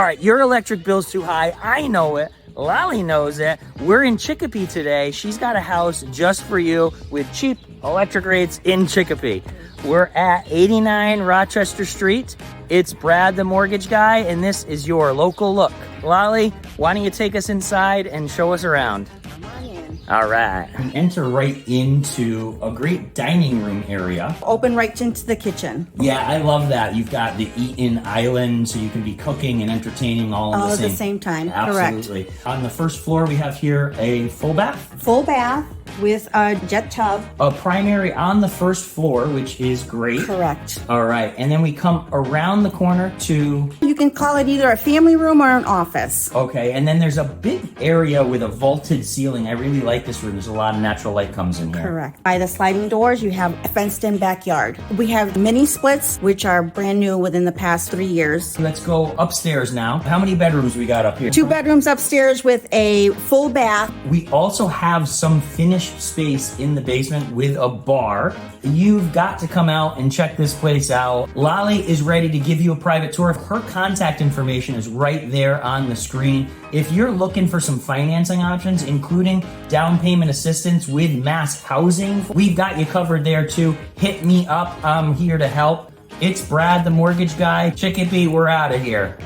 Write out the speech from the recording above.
All right, your electric bill's too high. I know it. Laly knows it. We're in Chicopee today. She's got a house just for you with cheap electric rates in Chicopee. We're at 89 Rochester Street. It's Brad, the mortgage guy, and this is your local look. Laly, why don't you take us inside and show us around? All right. We enter right into a great dining room area. Open right into the kitchen. Yeah, I love that. You've got the eat-in island, so you can be cooking and entertaining all All at at the same time. Absolutely. Correct. On the first floor, we have here a full bath. Full bath with a jet tub. A primary on the first floor, which is great. Correct. All right, and then we come around the corner to... You can call it either a family room or an office. Okay, and then there's a big area with a vaulted ceiling. I really like this room. There's a lot of natural light comes in here. Correct. By the sliding doors, you have a fenced-in backyard. We have mini splits, which are brand new within the past 3 years. Let's go upstairs now. How many bedrooms we got up here? 2 bedrooms upstairs with a full bath. We also have some finished space in the basement with a bar. You've got to come out and check this place out. Laly is ready to give you a private tour. Her contact information is right there on the screen. If you're looking for some financing options, including down payment assistance with mass housing, we've got you covered there too. Hit me up. I'm here to help. It's Brad, the mortgage guy. Chicopee, we're out of here.